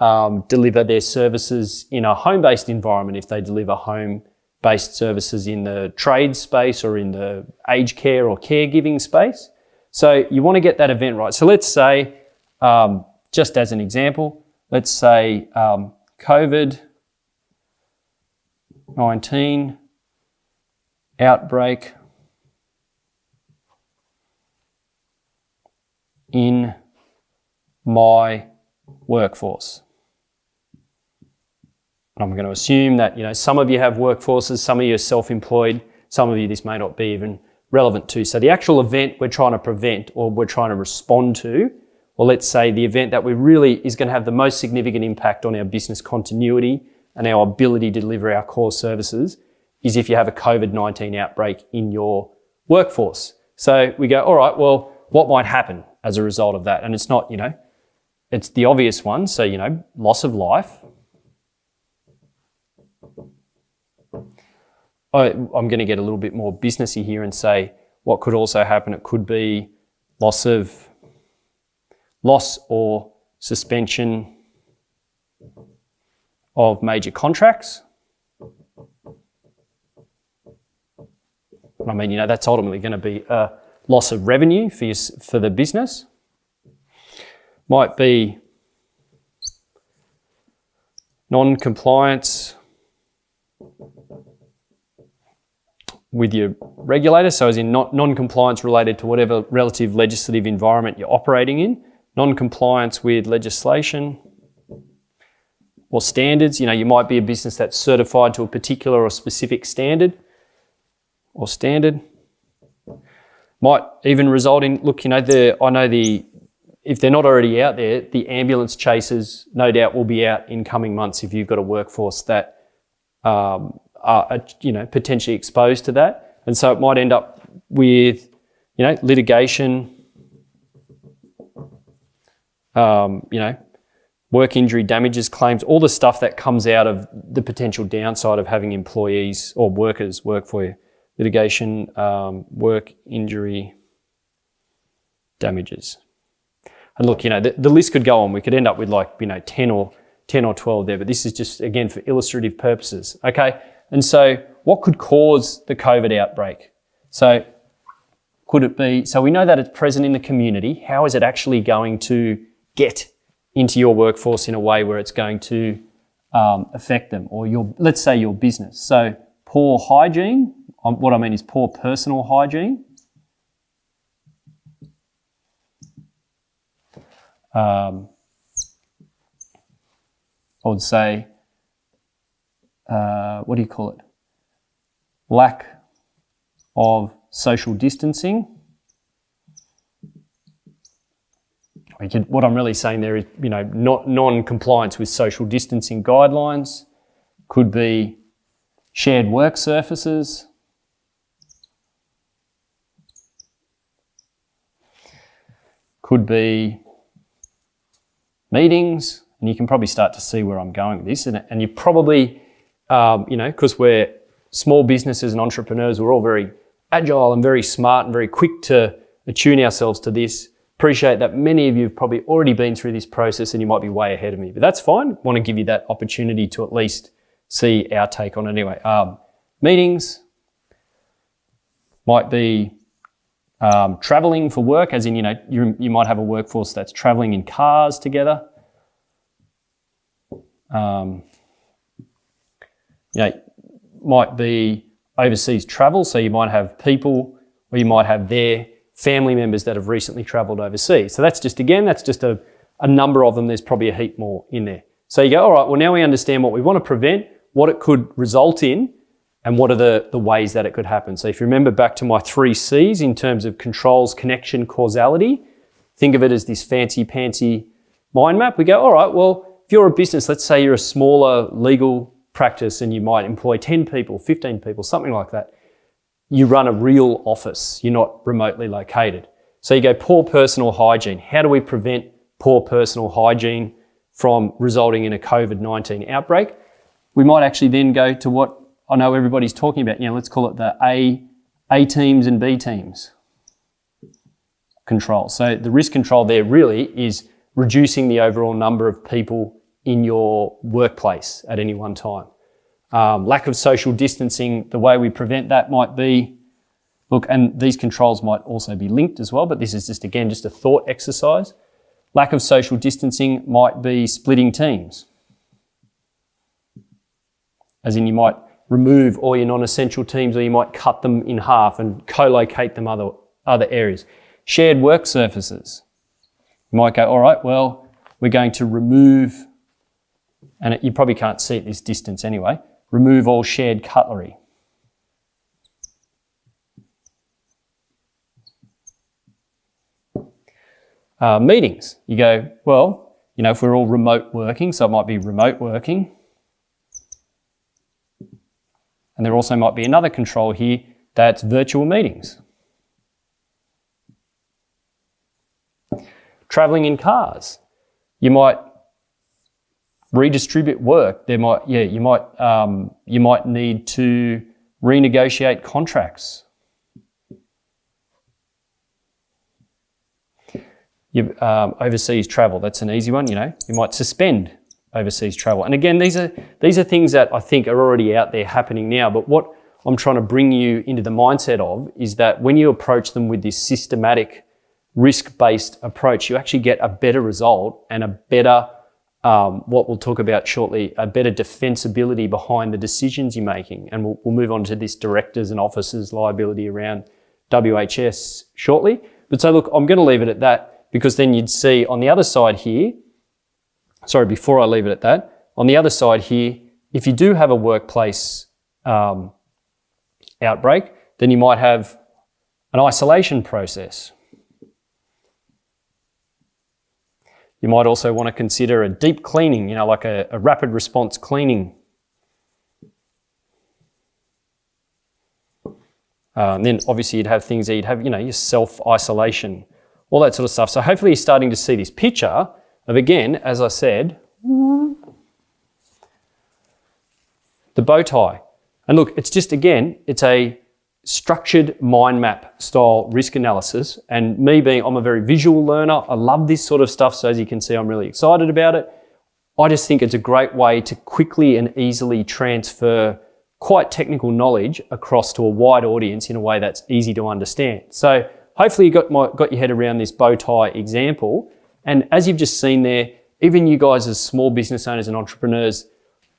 deliver their services in a home-based environment if they deliver home-based services in the trade space or in the aged care or caregiving space. So you want to get that event right. So let's say, just as an example, let's say COVID-19 outbreak in my workforce. And I'm going to assume that, some of you have workforces, some of you are self-employed, some of you this may not be even relevant to. So the actual event we're trying to prevent or we're trying to respond to, or let's say the event that we really is going to have the most significant impact on our business continuity and our ability to deliver our core services is if you have a COVID-19 outbreak in your workforce. So we go, all right, well, what might happen as a result of that? And it's not, it's the obvious one. So, loss of life. I'm going to get a little bit more businessy here and say what could also happen. It could be loss or suspension of major contracts. I mean, that's ultimately going to be a loss of revenue for the business. Might be non-compliance with your regulator, so as in non-compliance related to whatever relative legislative environment you're operating in, non-compliance with legislation or standards. You might be a business that's certified to a particular or specific standard. Might even result in, if they're not already out there, the ambulance chasers no doubt will be out in coming months if you've got a workforce that are potentially exposed to that. And so it might end up with, litigation, work injury damages claims, all the stuff that comes out of the potential downside of having employees or workers work for you. Litigation, work injury damages. And look, the list could go on. We could end up with 10 or 12 there, but this is just, again, for illustrative purposes. Okay. And so what could cause the COVID outbreak? So could it be, so we know that it's present in the community. How is it actually going to get into your workforce in a way where it's going to affect them or let's say your business? So poor hygiene. What I mean is poor personal hygiene. I would say, lack of social distancing. What I'm really saying there is, not non-compliance with social distancing guidelines. Could be shared work surfaces. Could be meetings, and you can probably start to see where I'm going with this. And you probably, because we're small businesses and entrepreneurs, we're all very agile and very smart and very quick to attune ourselves to this. Appreciate that many of you have probably already been through this process and you might be way ahead of me, but that's fine. Want to give you that opportunity to at least see our take on it anyway. Meetings might be traveling for work, as in, you might have a workforce that's traveling in cars together. Might be overseas travel, so you might have people or you might have their family members that have recently travelled overseas. So that's just a number of them. There's probably a heap more in there. So you go, all right, well, now we understand what we want to prevent, what it could result in, and what are the ways that it could happen. So if you remember back to my 3 C's in terms of controls, connection, causality, think of it as this fancy-pantsy mind map. We go, all right, well, if you're a business, let's say you're a smaller legal practice and you might employ 10 people, 15 people, something like that. You run a real office. You're not remotely located. So you go poor personal hygiene. How do we prevent poor personal hygiene from resulting in a COVID-19 outbreak? We might actually then go to what I know everybody's talking about. Let's call it the A teams and B teams control. So the risk control there really is reducing the overall number of people in your workplace at any one time. Lack of social distancing, the way we prevent that might be, and these controls might also be linked as well, but this is just a thought exercise. Lack of social distancing might be splitting teams. As in, you might remove all your non-essential teams or you might cut them in half and co-locate them other areas. Shared work surfaces. You might go, all right, well, we're going to remove, and you probably can't see at this distance anyway, remove all shared cutlery. Meetings. You go, well, if we're all remote working, so it might be remote working. And there also might be another control here that's virtual meetings. traveling in cars. You might redistribute work. You might need to renegotiate contracts. Overseas travel, that's an easy one. You might suspend overseas travel. And again, these are things that I think are already out there happening now. But what I'm trying to bring you into the mindset of is that when you approach them with this systematic, risk-based approach, you actually get a better result and a better, what we'll talk about shortly, a better defensibility behind the decisions you're making. And we'll move on to this directors and officers liability around WHS shortly. But so look, I'm going to leave it at that, because then you'd see on the other side here, before I leave it at that, on the other side here, if you do have a workplace outbreak, then you might have an isolation process. You might also want to consider a deep cleaning, like a rapid response cleaning. And then obviously you'd have things that you'd have, your self-isolation, all that sort of stuff. So hopefully you're starting to see this picture of, again, as I said, the bow tie. And look, it's just, again, it's a structured mind map style risk analysis. And I'm a very visual learner. I love this sort of stuff. So as you can see, I'm really excited about it. I just think it's a great way to quickly and easily transfer quite technical knowledge across to a wide audience in a way that's easy to understand. So hopefully you got your head around this bow tie example. And as you've just seen there, even you guys as small business owners and entrepreneurs,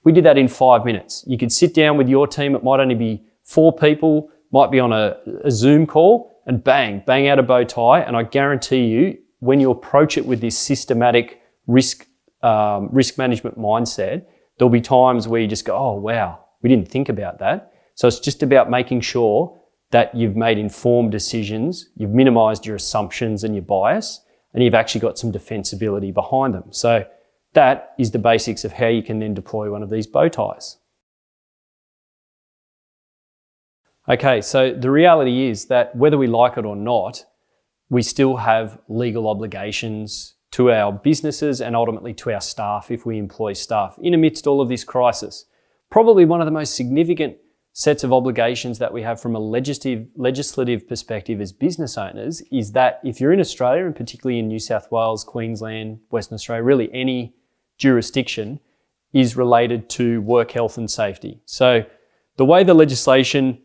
we did that in 5 minutes. You could sit down with your team. It might only be 4 people, might be on a Zoom call, and bang out a bow tie. And I guarantee you, when you approach it with this systematic risk management mindset, there'll be times where you just go, oh, wow, we didn't think about that. So it's just about making sure that you've made informed decisions, you've minimized your assumptions and your bias, and you've actually got some defensibility behind them. So that is the basics of how you can then deploy one of these bow ties. Okay, so the reality is that whether we like it or not, we still have legal obligations to our businesses and ultimately to our staff if we employ staff in amidst all of this crisis. Probably one of the most significant sets of obligations that we have from a legislative perspective as business owners is that if you're in Australia, and particularly in New South Wales, Queensland, Western Australia, really any jurisdiction, is related to work health and safety. So the way the legislation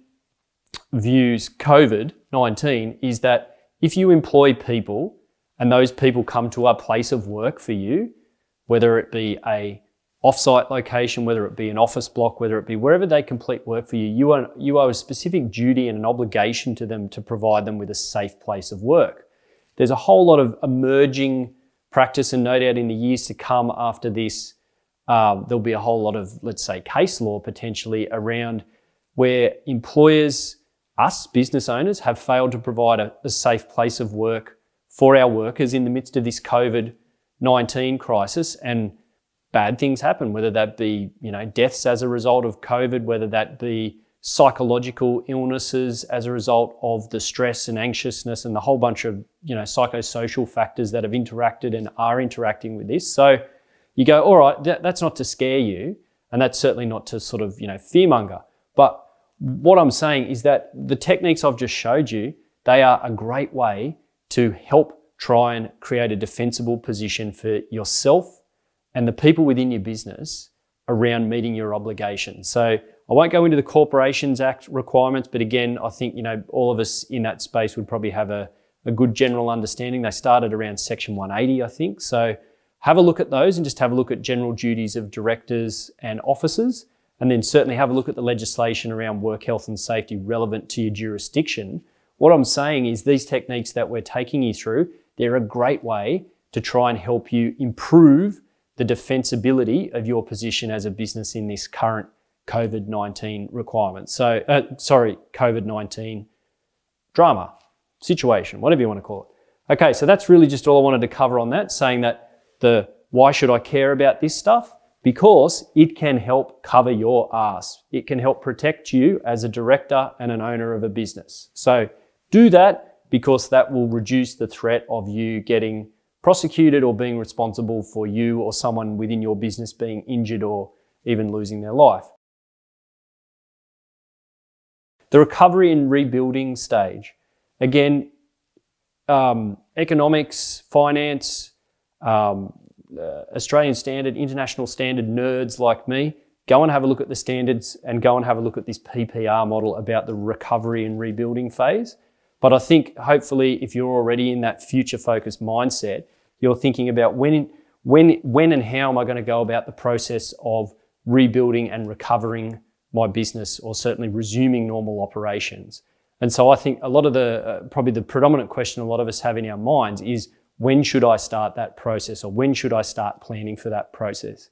views COVID-19 is that if you employ people and those people come to a place of work for you, whether it be a off-site location, whether it be an office block, whether it be wherever they complete work for you, you owe a specific duty and an obligation to them to provide them with a safe place of work. There's a whole lot of emerging practice, and no doubt in the years to come after this, there'll be a whole lot of, let's say, case law potentially around where employers, us business owners, have failed to provide a safe place of work for our workers in the midst of this COVID-19 crisis, and bad things happen, whether that be, deaths as a result of COVID, whether that be psychological illnesses as a result of the stress and anxiousness and the whole bunch of, psychosocial factors that have interacted and are interacting with this. So you go, all right, that's not to scare you, and that's certainly not to sort of, fearmonger. But what I'm saying is that the techniques I've just showed you, they are a great way to help try and create a defensible position for yourself and the people within your business around meeting your obligations. So I won't go into the Corporations Act requirements, but again, I think, all of us in that space would probably have a good general understanding. They started around Section 180, I think. So have a look at those and just have a look at general duties of directors and officers, and then certainly have a look at the legislation around work health and safety relevant to your jurisdiction. What I'm saying is these techniques that we're taking you through, they're a great way to try and help you improve the defensibility of your position as a business in this current COVID-19 requirement. COVID-19 drama, situation, whatever you want to call it. Okay, so that's really just all I wanted to cover on that, saying that why should I care about this stuff? Because it can help cover your ass. It can help protect you as a director and an owner of a business. So do that, because that will reduce the threat of you getting prosecuted or being responsible for you or someone within your business being injured or even losing their life. The recovery and rebuilding stage. Again, economics, finance, Australian standard, international standard nerds like me, go and have a look at the standards and go and have a look at this PPR model about the recovery and rebuilding phase. But I think hopefully if you're already in that future focused mindset, you're thinking about when and how am I going to go about the process of rebuilding and recovering my business, or certainly resuming normal operations. And so I think a lot of probably the predominant question a lot of us have in our minds is, when should I start that process, or when should I start planning for that process?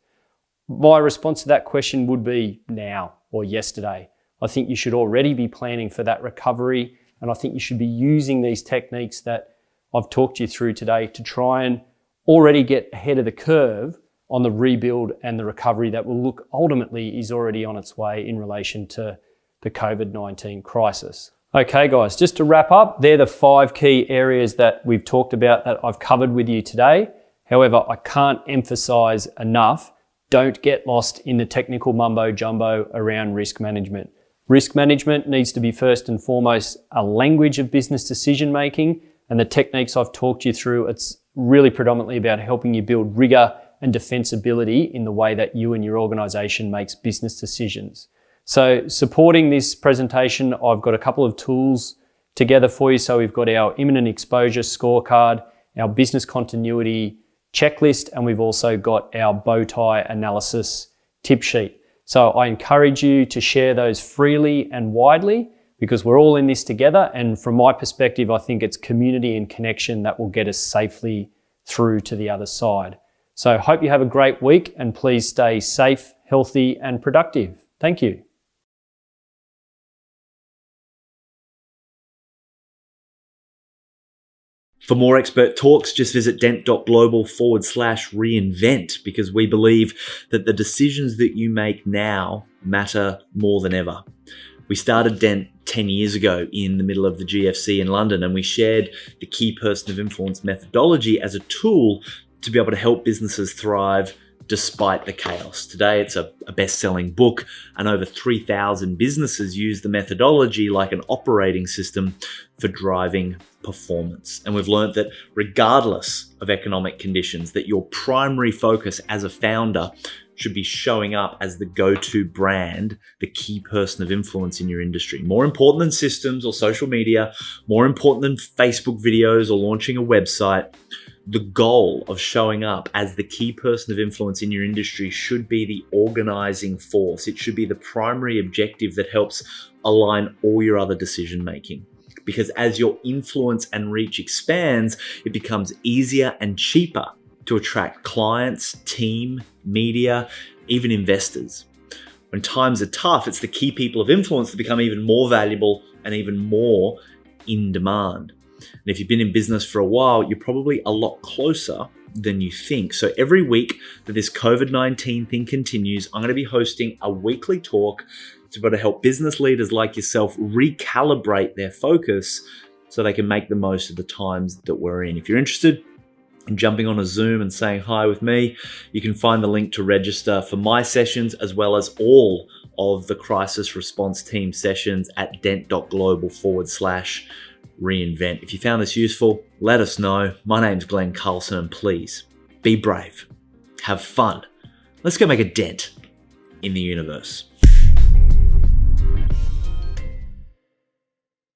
My response to that question would be now or yesterday. I think you should already be planning for that recovery, and I think you should be using these techniques that I've talked you through today to try and already get ahead of the curve on the rebuild and the recovery that will look ultimately is already on its way in relation to the COVID-19 crisis. Okay guys, just to wrap up, they're the 5 key areas that we've talked about that I've covered with you today. However, I can't emphasize enough, don't get lost in the technical mumbo jumbo around risk management. Risk management needs to be first and foremost a language of business decision making, and the techniques I've talked you through, it's really predominantly about helping you build rigor and defensibility in the way that you and your organization makes business decisions. So supporting this presentation, I've got a couple of tools together for you. So we've got our imminent exposure scorecard, our business continuity checklist, and we've also got our bow tie analysis tip sheet. So I encourage you to share those freely and widely, because we're all in this together. And from my perspective, I think it's community and connection that will get us safely through to the other side. So hope you have a great week, and please stay safe, healthy, and productive. Thank you. For more expert talks, just visit dent.global/reinvent, because we believe that the decisions that you make now matter more than ever. We started Dent 10 years ago in the middle of the GFC in London, and we shared the key person of influence methodology as a tool to be able to help businesses thrive despite the chaos. Today, it's a best-selling book, and over 3,000 businesses use the methodology like an operating system for driving performance. And we've learned that regardless of economic conditions, that your primary focus as a founder should be showing up as the go-to brand, the key person of influence in your industry. More important than systems or social media, more important than Facebook videos or launching a website, the goal of showing up as the key person of influence in your industry should be the organizing force. It should be the primary objective that helps align all your other decision making. Because as your influence and reach expands, it becomes easier and cheaper to attract clients, team, media, even investors. When times are tough, it's the key people of influence that become even more valuable and even more in demand. And if you've been in business for a while, you're probably a lot closer than you think. So every week that this COVID-19 thing continues, I'm going to be hosting a weekly talk to be able to help business leaders like yourself recalibrate their focus so they can make the most of the times that we're in. If you're interested in jumping on a Zoom and saying hi with me, you can find the link to register for my sessions as well as all of the crisis response team sessions at dent.global/reinvent. If you found this useful, let us know. My name's Glenn Carlson, and please be brave, have fun. Let's go make a dent in the universe.